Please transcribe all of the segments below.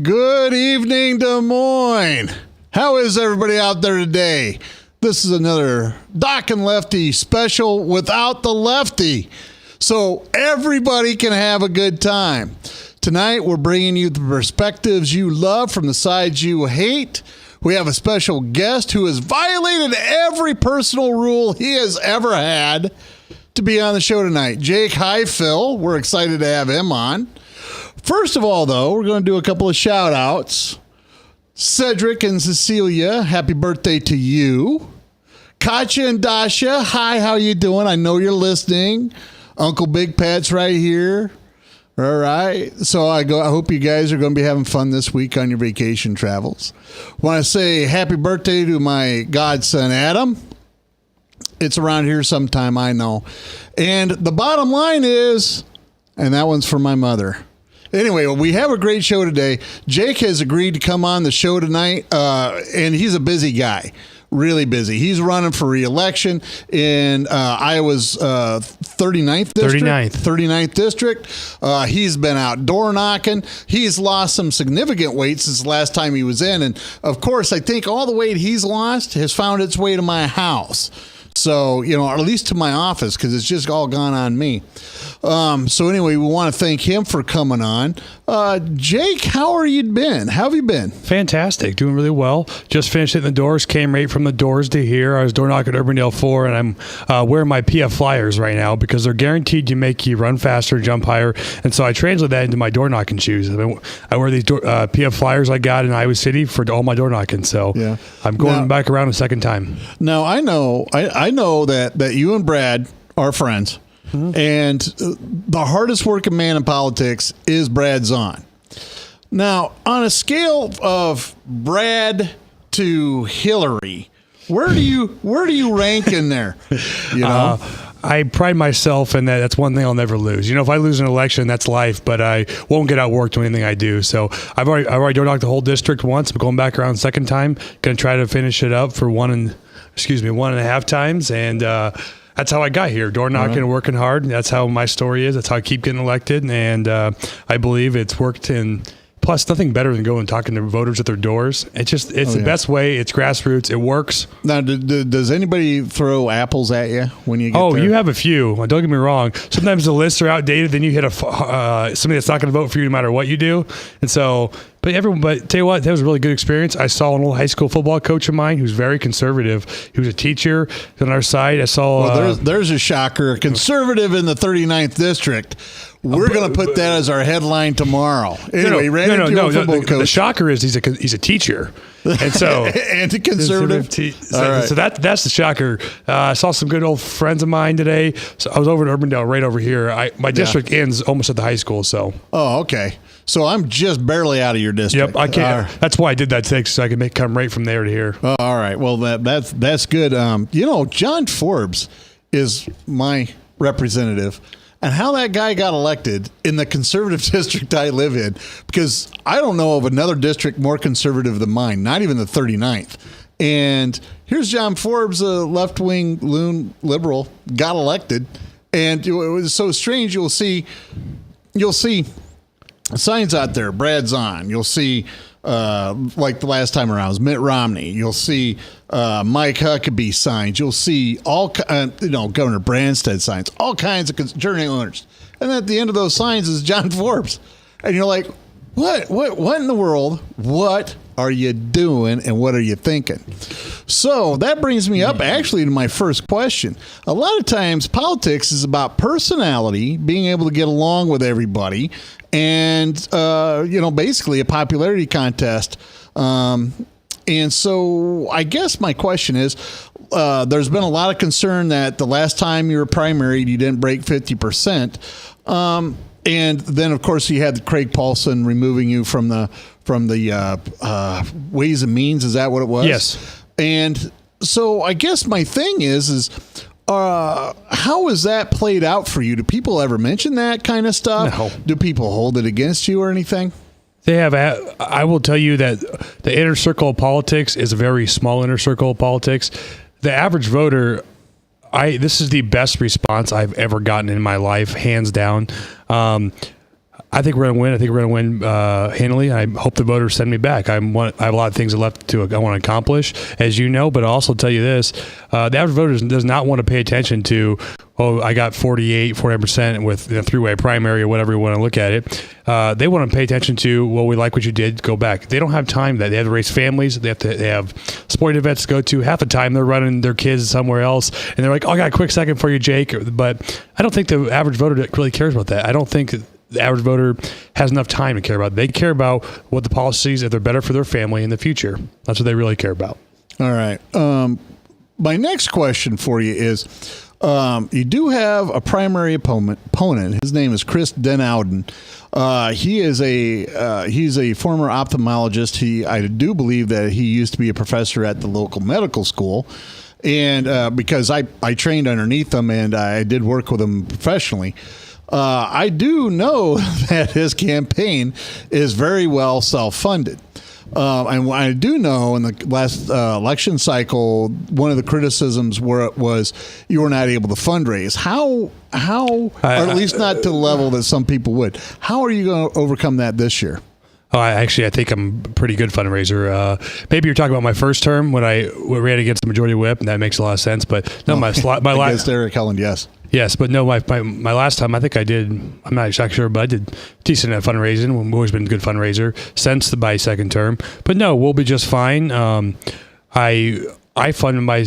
Good evening, Des Moines. How is everybody out there today? This is another Doc and Lefty special without the Lefty, so everybody can have a good time. Tonight, we're bringing you the perspectives you love from the sides you hate. We have a special guest who has violated every personal rule he has ever had to be on the show tonight. Jake Highfill. We're excited to have him on. First of all, though, we're going to do a couple of shout-outs. Cedric and Cecilia, happy birthday to you. Katya and Dasha, hi, how you doing? I know you're listening. Uncle Big Pat's right here. All right. So I hope you guys are going to be having fun this week on your vacation travels. Want to say happy birthday to my godson, Adam. It's around here sometime, I know. And the bottom line is, and that one's for my mother. Anyway, we have a great show today. Jake has agreed to come on the show tonight, and he's a busy guy, really busy. He's running for re-election in Iowa's 39th district. 39th district. He's been out door knocking. He's lost some significant weight since the last time he was in, and of course, I think all the weight he's lost has found its way to my house. So, or at least to my office, because it's just all gone on me. So anyway, we want to thank him for coming on. Jake, how are you been? How have you been? Fantastic. Doing really well. Just finished hitting the doors. Came right from the doors to here. I was door knocking at Urbandale 4, and I'm wearing my PF flyers right now because they're guaranteed to make you run faster, jump higher. And so I translate that into my door knocking shoes. I wear these PF flyers I got in Iowa City for all my door knocking. So yeah. I'm going back around a second time. Now, I know that you and Brad are friends. Mm-hmm. And the hardest working man in politics is Brad Zahn. Now, on a scale of Brad to Hillary, where do you rank in there? I pride myself in that. That's one thing I'll never lose. If I lose an election, that's life, but I won't get outworked on anything I do. So I've already door knocked the whole district once. I'm going back around second time. Going to try to finish it up for 1.5 times. And, that's how I got here, door knocking and working hard. That's how my story is. That's how I keep getting elected, and I believe it's worked. And plus, nothing better than going and talking to voters at their doors. It's the best way. It's grassroots. It works. Now, does anybody throw apples at you when you get there? You have a few. Don't get me wrong. Sometimes the lists are outdated. Then you hit somebody that's not going to vote for you no matter what you do. And so, but tell you what, that was a really good experience. I saw an old high school football coach of mine who's very conservative. He was a teacher on our side. I saw. There's a shocker. A conservative in the 39th district. We're going to put that as our headline tomorrow. Anyway, no. The shocker is he's a teacher, and so and a conservative. So that's the shocker. I saw some good old friends of mine today. So I was over at Urbandale, right over here. My district ends almost at the high school. So. Oh, okay. So I'm just barely out of your district. Yep, I can't. That's why I did that today, so I can come right from there to here. Oh, all right. Well, that's good. John Forbes is my representative. And how that guy got elected in the conservative district I live in, because I don't know of another district more conservative than mine, not even the 39th. And here's John Forbes, a left-wing loon liberal, got elected. And it was so strange. You'll see signs out there, Brad Zahn. You'll see, like the last time around, it was Mitt Romney. You'll see Mike Huckabee signs. You'll see all, Governor Branstad signs, all kinds of journey owners. And at the end of those signs is John Forbes. And you're like, what in the world? What are you doing and what are you thinking? So that brings me up actually to my first question. A lot of times politics is about personality, being able to get along with everybody, and, basically a popularity contest. And so I guess my question is, there's been a lot of concern that the last time you were primaried, you didn't break 50%. And then, of course, you had Craig Paulson removing you from the Ways and Means. Is that what it was? Yes. And so I guess my thing is how is that played out for you? Do people ever mention that kind of stuff? No. Do people hold it against you or anything? They have. I will tell you that the inner circle of politics is a very small inner circle of politics. The average voter, this is the best response I've ever gotten in my life, hands down. I I think we're going to win. I think we're going to win handily. I hope the voters send me back. I have a lot of things left I want to accomplish, as you know, but I'll also tell you this. The average voter does not want to pay attention to, I got 49% with the three-way primary or whatever you want to look at it. They want to pay attention to, we like what you did, go back. They don't have time that. They have to raise families. They have sporting events to go to. Half the time they're running their kids somewhere else, and they're like, I got a quick second for you, Jake. But I don't think the average voter really cares about that. I don't think the average voter has enough time to care about it. They care about what the policies, if they're better for their family in the future. That's what they really care about. All right. My next question for you is, you do have a primary opponent. His name is Chris Denowden. He's a former ophthalmologist. I do believe that he used to be a professor at the local medical school. And because I trained underneath him and I did work with him professionally, I do know that his campaign is very well self-funded. And I do know in the last election cycle, one of the criticisms was you were not able to fundraise. How, or at least not to the level that some people would. How are you going to overcome that this year? I think I'm a pretty good fundraiser. Maybe you're talking about my first term when I ran against the majority whip, and that makes a lot of sense. But no, my last Eric Helen, yes. Yes, but no, my last time, I think I did, I'm not exactly sure, but I did decent at fundraising. We've always been a good fundraiser since my second term. But no, we'll be just fine. I funded my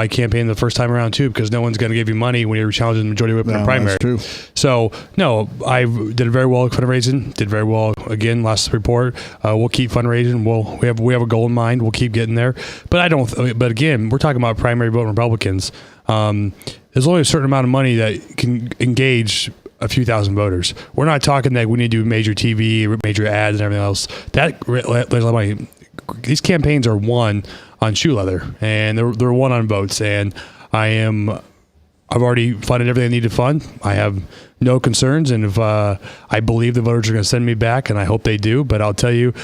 campaign the first time around too, because no one's going to give you money when you're challenging the majority whip in a primary. That's true. So no, I did very well at fundraising. Did very well again last report. We'll keep fundraising. We have a goal in mind. We'll keep getting there. But But again, we're talking about primary voting Republicans. There's only a certain amount of money that can engage a few thousand voters. We're not talking that we need to do major TV, major ads, and everything else. There's a lot of money. These campaigns are won on shoe leather, and they're won on votes. And I've already funded everything I need to fund. I have no concerns, and if I believe the voters are going to send me back, and I hope they do. But I'll tell you,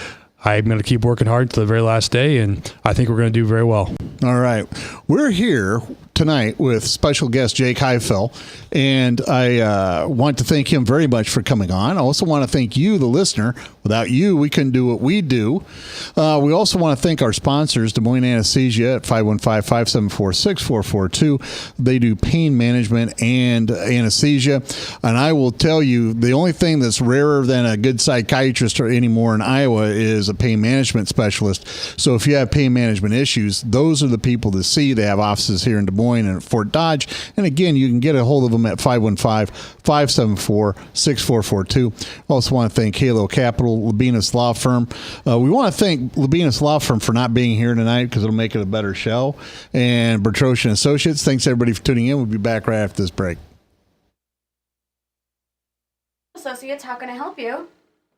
I'm going to keep working hard to the very last day, and I think we're going to do very well. All right. We're here tonight with special guest Jake Highfill, and I want to thank him very much for coming on. I also want to thank you, the listener. Without you, we couldn't do what we do. We also want to thank our sponsors, Des Moines Anesthesia at 515-574-6442. They do pain management and anesthesia. And I will tell you, the only thing that's rarer than a good psychiatrist anymore in Iowa is a pain management specialist. So if you have pain management issues, those are the people to see. They have offices here in Des Moines and at Fort Dodge. And again, you can get a hold of them at 515-574-6442. Also want to thank Halo Capital, Labinas Law Firm. We want to thank Labinas Law Firm for not being here tonight because it'll make it a better show. And Bertrosian Associates. Thanks everybody for tuning in. We'll be back right after this break. Associates, how can I help you?